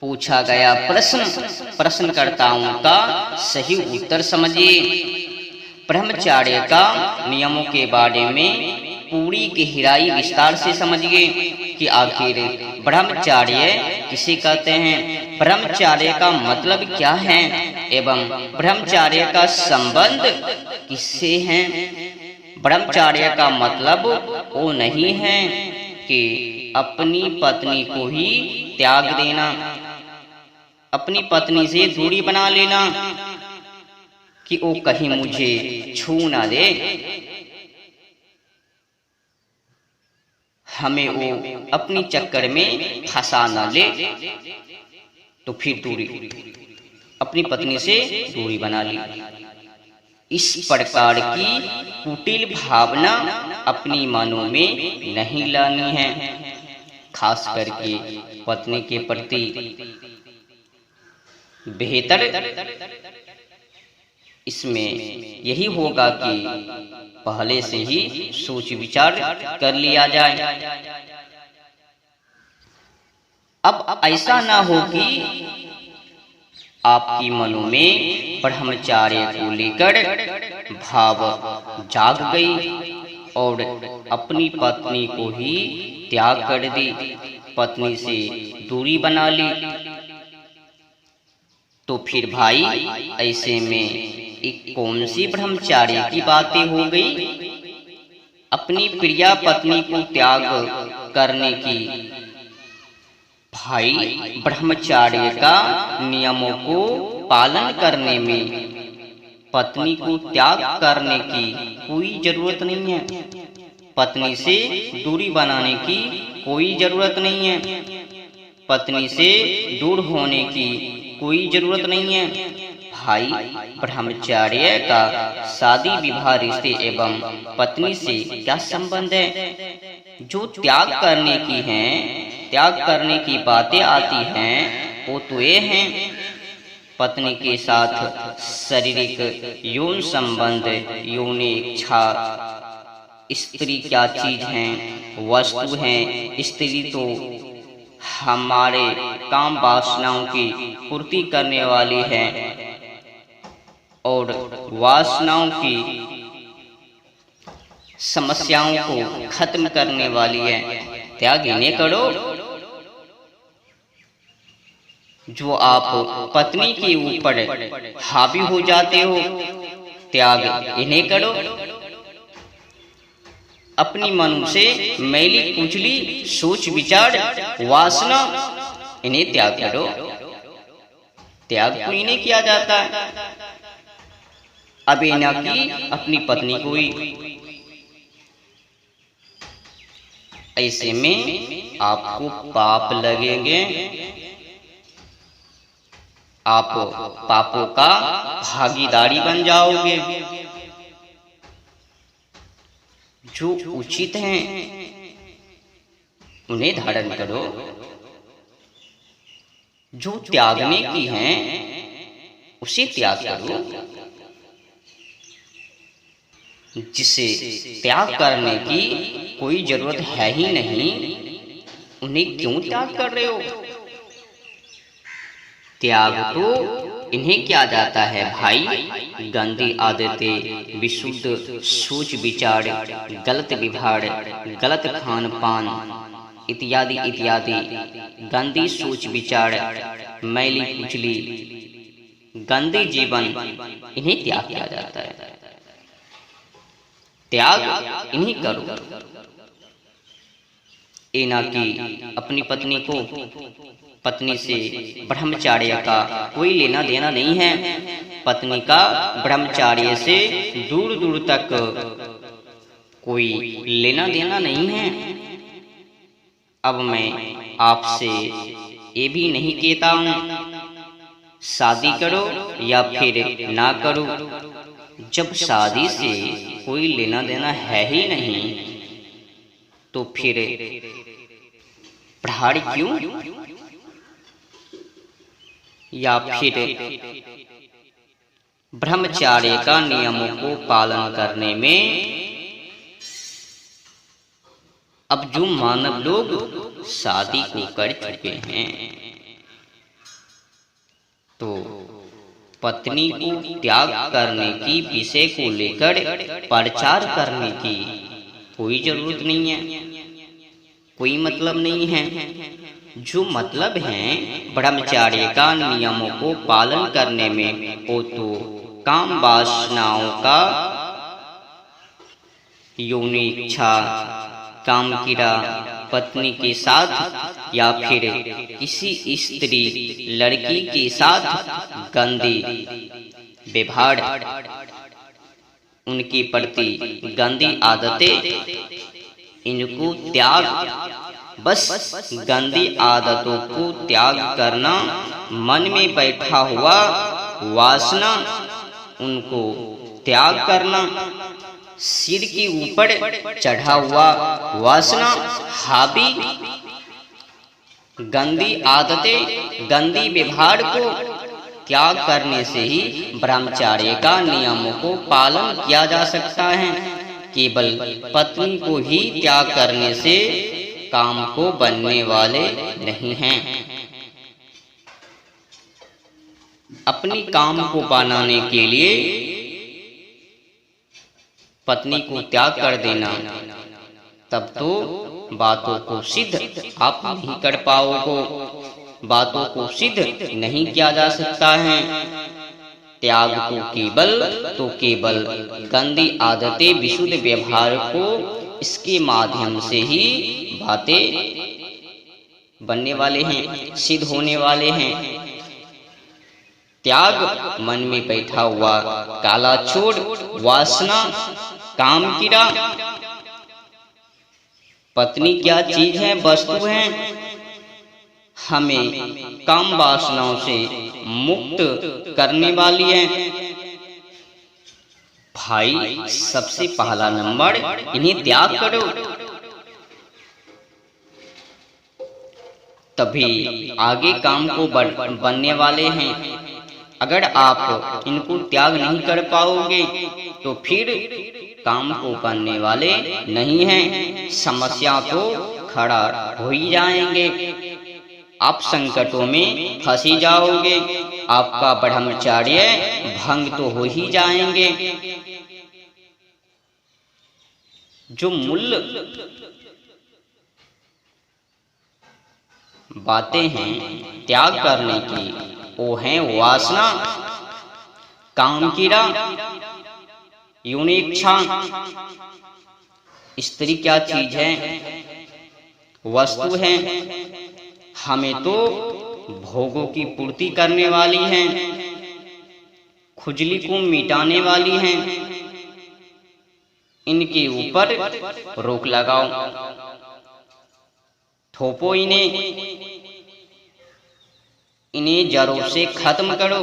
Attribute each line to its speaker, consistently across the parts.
Speaker 1: पूछा गया प्रश्न प्रश्नकर्ताओं का सही उत्तर समझिए। ब्रह्मचर्य का नियमों के बारे में पूरी गहराई विस्तार से समझिए कि आखिर ब्रह्मचर्य किसे कहते हैं, ब्रह्मचर्य का मतलब क्या है एवं ब्रह्मचर्य का संबंध किससे है। ब्रह्मचर्य का मतलब वो नहीं है कि अपनी पत्नी को ही त्याग देना, अपनी पत्नी से दूरी बना लेना कि वो कहीं मुझे छू ना दे, हमें वो अपनी चक्कर में फंसा ना ले, तो फिर दूरी, अपनी पत्नी से दूरी बना ली। इस प्रकार की कुटिल भावना अपनी मनों में नहीं लानी है। खास करके पत्नी के प्रति बेहतर इसमें यही होगा कि पहले से ही सोच विचार कर लिया जाए। अब ऐसा ना हो कि आपकी मनों में ब्रह्मचर्य को लेकर भाव जाग गई और अपनी पत्नी को ही त्याग कर दी, पत्नी से दूरी बना ली, तो फिर भाई ऐसे में एक कौन सी ब्रह्मचर्य की बातें हो गई। अपनी प्रिया पत्नी को त्याग करने की, भाई ब्रह्मचर्य का नियमों को पालन करने में पत्नी को त्याग करने की कोई जरूरत नहीं है, पत्नी से दूरी बनाने की कोई जरूरत नहीं है, पत्नी से दूर होने की कोई जरूरत नहीं है। भाई ब्रह्मचर्य का शादी विवाह रिश्ते एवं पत्नी से क्या संबंध है। जो त्याग करने की हैं, त्याग करने की बातें आती हैं, वो तो ये हैं पत्नी के साथ शारीरिक यौन संबंध, यौन इच्छा। स्त्री क्या चीज है, वस्तु है। स्त्री तो हमारे काम वासनाओं की पूर्ति करने वाली है और वासनाओं की समस्याओं को खत्म करने वाली है। त्याग इन्हें करो जो आप पत्नी के ऊपर हावी हो जाते हो, त्याग इन्हें करो। अपनी मन से मैली कुचली सोच विचार वासना इन्हें त्याग करो। त्याग तो इन्हें किया जाता है, अब ना कि अपनी पत्नी को ही। ऐसे में आपको पाप लगेंगे, आप पापों का भागीदारी बन जाओगे। जो उचित हैं उन्हें धारण करो, जो त्यागने की हैं उसे त्याग करो। जिसे त्याग करने की कोई जरूरत है ही नहीं, उन्हें क्यों त्याग कर रहे हो। त्याग तो इन्हें किया जाता है भाई, गंदी आदतें, विशुद्ध सोच विचार, गलत व्यवहार, गलत खान पान इत्यादि इत्यादि गंदी सोच विचार, मैली कुचली गंदे जीवन, इन्हें त्याग किया जाता है। त्याग इन्हीं करो, ये ना कि अपनी पत्नी को, पत्नी से ब्रह्मचर्य का कोई लेना देना नहीं है। पत्नी का ब्रह्मचर्य से दूर दूर तक कोई लेना देना नहीं है। अब मैं आपसे ये भी नहीं कहता हूँ शादी करो या फिर ना करो। जब शादी से कोई लेना देना है ही नहीं, तो फिर प्रहार क्यों, या फिर ब्रह्मचर्य का नियमों को पालन करने में अब जो मानव लोग शादी को कर चुके हैं, पत्नी को त्याग करने की विषय को लेकर प्रचार करने की कोई जरूरत नहीं है, कोई मतलब नहीं है। जो मतलब है ब्रह्मचर्य का नियमों को पालन करने में, वो तो काम वासनाओं का यौन इच्छा, काम क्रीड़ा, पत्नी के साथ या फिर किसी स्त्री लड़की के साथ गंदी व्यवहार, उनके प्रति गंदी आदतें, इनको त्याग, बस गंदी आदतों को त्याग करना, मन में बैठा हुआ वासना उनको त्याग करना, सिर के ऊपर चढ़ा हुआ वासना, हावी गंदी आदतें, गंदी व्यवहार को त्याग करने से ही ब्रह्मचर्य का नियमों को पालन किया जा सकता है। केवल पत्नी को ही त्याग करने से काम को बनने वाले नहीं हैं। अपनी काम को बनाने के लिए पत्नी को त्याग कर देना, तब तो बातों को सिद्ध आप नहीं कर पाओगे, बातों को सिद्ध नहीं किया जा सकता है। त्याग तो केवल गंदी आदतें, विशुद्ध व्यवहार को, इसके माध्यम से ही बातें बनने वाले हैं, सिद्ध होने वाले हैं। त्याग मन में बैठा हुआ काला चोर, वासना, काम क्रीड़ा। पत्नी क्या चीज है, वस्तु है, हमें काम वासनाओं से मुक्त करने वाली है। भाई सबसे पहला नंबर, इन्हें त्याग करो, तभी आगे काम को बनने वाले हैं। अगर आप इनको त्याग नहीं कर पाओगे तो फिर काम को बनने वाले नहीं हैं, समस्या तो खड़ा हो ही जाएंगे, आप संकटों में फंसी जाओगे, आपका ब्रह्मचर्य भंग तो हो ही जाएंगे। जो मूल बातें हैं त्याग करने की, वो हैं वासना, काम क्रीड़ा, यौन इच्छा। स्त्री क्या चीज है, वस्तु है, हमें तो भोगों की पूर्ति करने वाली है, खुजली को मिटाने वाली है। इनके ऊपर रोक लगाओ, थोपो इन्हें जड़ों से खत्म करो,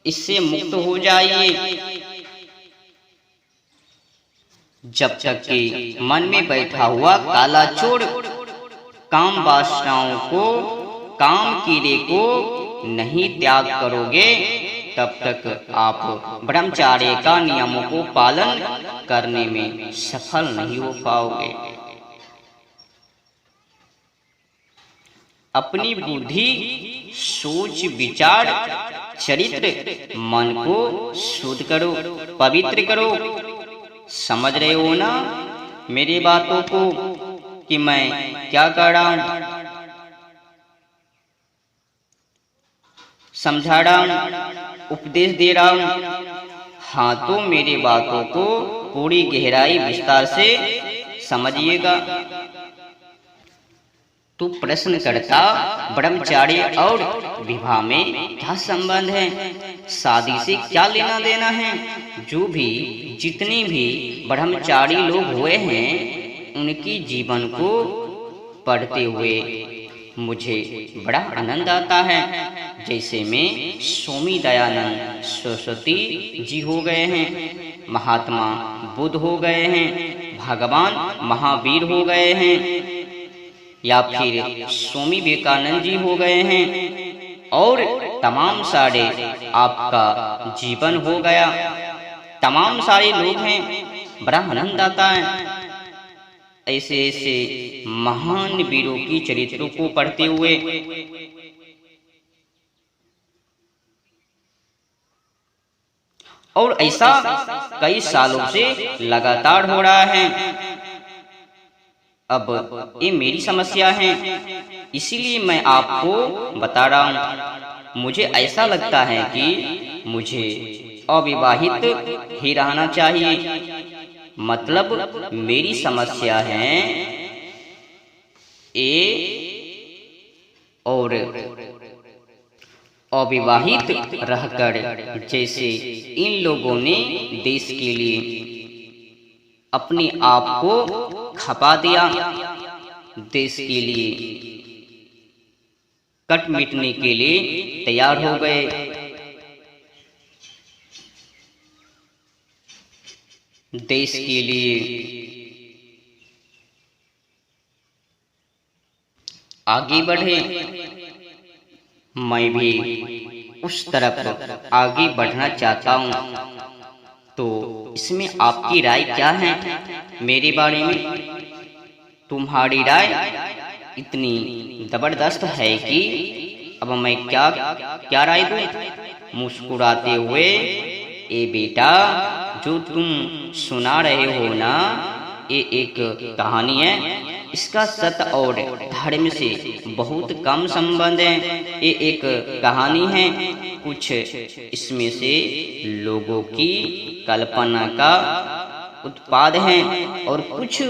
Speaker 1: इससे मुक्त हो जाइए। जब तक कि मन में बैठा हुआ काला चोर काम वासनाओं को, काम कीड़े को नहीं त्याग करोगे, तब तक आप ब्रह्मचर्य का नियमों को पालन करने में सफल नहीं हो पाओगे। अपनी बुद्धि, सोच, विचार, चरित्र, मन को शुद्ध करो, पवित्र करो। समझ रहे हो ना मेरी बातों को कि मैं क्या कर रहा हूं, समझा रहा हूं, उपदेश दे रहा हूं। हाँ, तो मेरी बातों को पूरी गहराई विस्तार से समझिएगा। तो प्रश्न करता, ब्रह्मचर्य और विवाह में क्या संबंध है, शादी से क्या लेना देना है। जो भी जितने भी ब्रह्मचारी लोग हुए हैं, उनकी जीवन को पढ़ते हुए मुझे बड़ा आनंद आता है। जैसे में स्वामी दयानंद सरस्वती जी हो गए हैं, महात्मा बुद्ध हो गए हैं, भगवान महावीर हो गए हैं, या फिर स्वामी विवेकानंद जी हो गए हैं, और तमाम सारे आपका जीवन हो गया। तमाम सारे लोग हैं, बड़ा आनंद आता है ऐसे ऐसे महान वीरों की चरित्रों को पढ़ते हुए। और ऐसा कई सालों से लगातार हो रहा है। अब ये मेरी समस्या है, इसीलिए मैं आपको बता रहा हूँ। मुझे ऐसा लगता है कि मुझे अविवाहित ही रहना चाहिए। मतलब मेरी समस्या है ये, और अविवाहित रहकर जैसे इन लोगों ने देश के लिए अपने आप को खपा दिया, देश के लिए कट मिटने के लिए तैयार हो गए। देश के लिए आगे बढ़े। मैं भी उस तरफ आगे बढ़ना चाहता हूँ। तो इसमें आपकी राय क्या है मेरे बारे में? तुम्हारी राय इतनी जबरदस्त है कि अब मैं क्या राय दूं? मुस्कुराते हुए, ए बेटा, जो तुम सुना रहे हो ना, ये एक कहानी है। इसका सत्य और धर्म से बहुत कम संबंध है। ये एक कहानी है, कुछ इसमें से लोगों की कल्पना का उत्पाद है और कुछ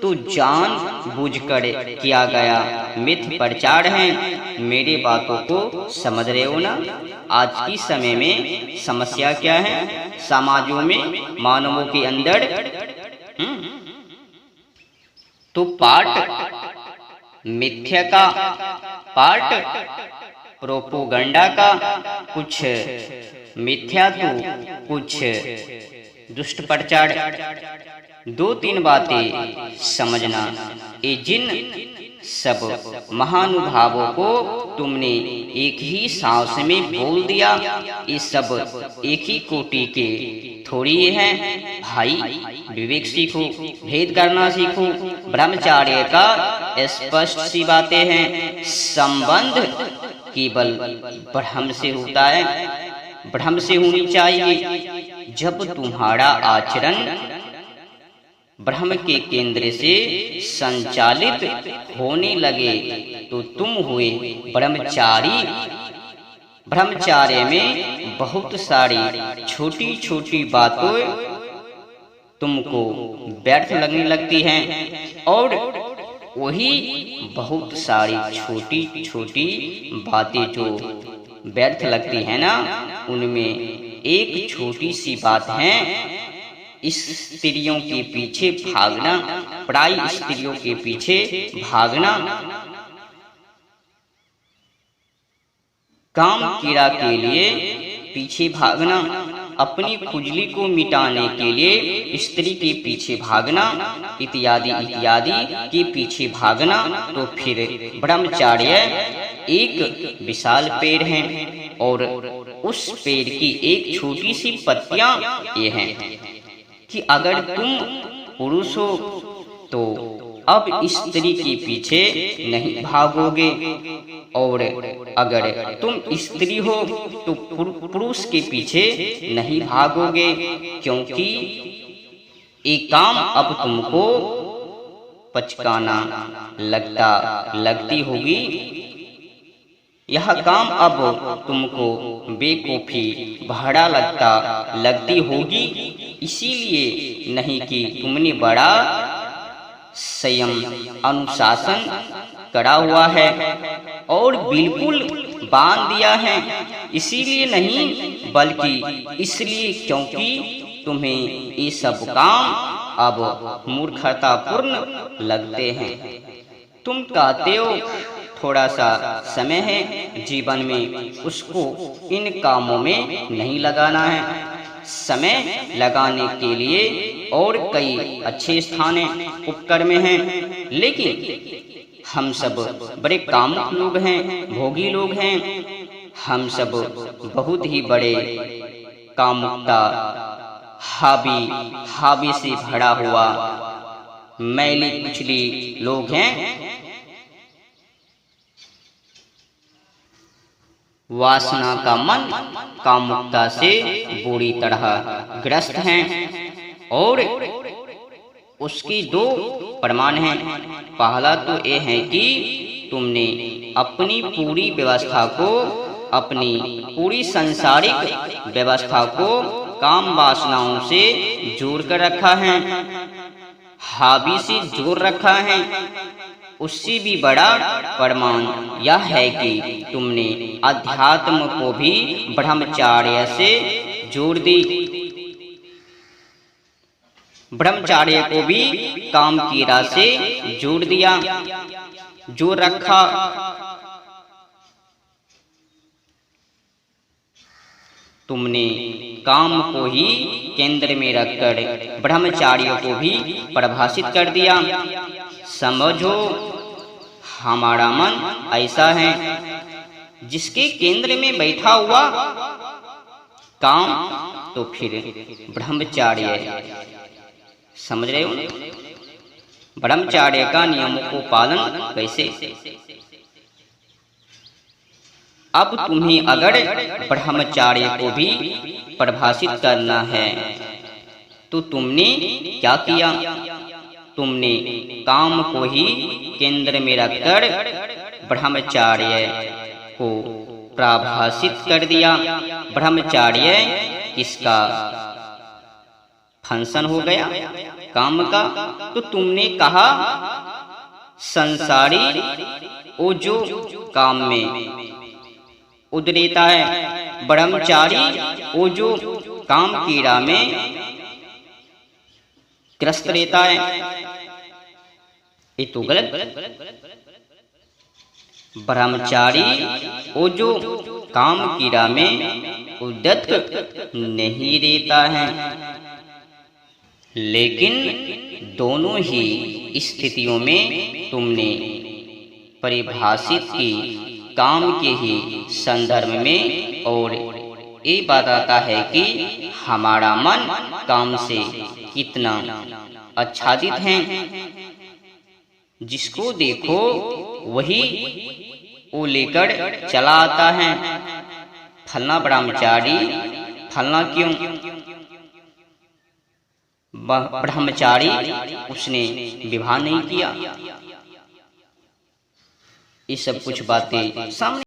Speaker 1: तो जान बूझकर किया गया मिथ प्रचार है। मेरे बातों को समझ रहे हो ना? आज की समय में समस्या क्या है समाजों में, मानवों के अंदर? तो पार्ट मिथ्या का, पार्ट प्रोपोगंडा का, कुछ मिथ्या तो कुछ दुष्ट प्रचार। दो तीन बातें समझना, ये जिन सब महानुभावों को तुमने एक ही सांस में बोल दिया, ये सब एक ही कोटि के थोड़ी हैं। भाई, विवेक सीखो, भेद करना सीखो। ब्रह्मचार्य का स्पष्ट सी बातें हैं। संबंध केवल ब्रह्म से होता है, ब्रह्म से होनी चाहिए। जब तुम्हारा आचरण ब्रह्म के केंद्र से संचालित होने लगे तो तुम हुए ब्रह्मचारी। ब्रह्मचार्य में बहुत सारी छोटी छोटी बातें तुमको व्यर्थ लगने लगती हैं, और वही बहुत सारी छोटी छोटी बातें जो व्यर्थ लगती है ना, उनमें एक छोटी सी बात है, स्त्रियों के पीछे भागना, पराई स्त्रियों के पीछे भागना, काम कीड़ा के लिए पीछे भागना, अपनी खुजली को मिटाने के लिए स्त्री के पीछे भागना, इत्यादि इत्यादि के पीछे भागना। तो फिर ब्रह्मचार्य एक विशाल पेड़ है, और उस पेड़ की एक छोटी सी पत्तियां ये हैं कि अगर तुम पुरुष हो तो अब स्त्री के पीछे नहीं भागोगे, और अगर तुम स्त्री हो तो पुरुष के पीछे नहीं भागोगे, क्योंकि एक काम अब तुमको पचकाना लगती होगी। यह काम अब तुमको बेकूफी भाड़ा लगती होगी, इसीलिए नहीं कि तुमने बड़ा संयम अनुशासन करा हुआ है और बिल्कुल बांध दिया है, इसीलिए नहीं बल्कि इसलिए क्योंकि तुम्हें ये सब काम अब मूर्खतापूर्ण लगते हैं। तुम कहते हो थोड़ा सा समय है जीवन में, उसको इन कामों में नहीं लगाना है। समय लगाने के लिए और कई अच्छे स्थान उपक्रम हैं, लेकिन हम सब बड़े कामुक लोग हैं, भोगी लोग हैं। हम सब बहुत ही बड़े कामुकता हावी से भरा हुआ मैली कुचली लोग हैं। वासना का मन कामुकता से बुरी तरह ग्रस्त हैं और उसकी दो प्रमाण हैं। पहला तो ये है कि तुमने अपनी पूरी व्यवस्था को, अपनी पूरी सांसारिक व्यवस्था को काम वासनाओं से जोड़ कर रखा है, हावी से जोड़ रखा है। उससे भी बड़ा प्रमाण यह है कि तुमने अध्यात्म को भी ब्रह्मचार्य से जोड़ दी, ब्रह्मचार्य को भी काम कीड़ा से जोड़ दिया, जो रखा। तुमने काम को ही केंद्र में रखकर ब्रह्मचार्य को भी परिभाषित कर दिया। समझो, हमारा मन ऐसा है जिसके केंद्र में बैठा हुआ काम, तो फिर ब्रह्मचार्य, समझ रहे हो? ब्रह्मचार्य का नियमों को पालन कैसे? अब तुम्हें अगर ब्रह्मचार्य को भी परिभाषित करना है तो तुमने क्या किया? तुमने काम को ही केंद्र में रखकर ब्रह्मचार्य को परिभाषित कर दिया। ब्रह्मचार्य किसका फंक्शन हो गया? काम का। तो तुमने कहा संसारी वो जो काम में उद्रेता है, ब्रह्मचारी वो जो काम कीड़ा में ग्रस्त रहता है। ये तो गलत। ब्रह्मचारी वो जो काम कीड़ा में उद्यत नहीं रहता है, लेकिन दोनों ही स्थितियों में तुमने परिभाषित की काम के ही संदर्भ में। और ये बताता है कि हमारा मन काम से कितना आच्छादित है। जिसको देखो वही वो लेकर चला आता है। फलना ब्रह्मचारी, फलना क्यों? ब्रह्मचारी उसने विवाह नहीं किया। ये सब कुछ बातें सामने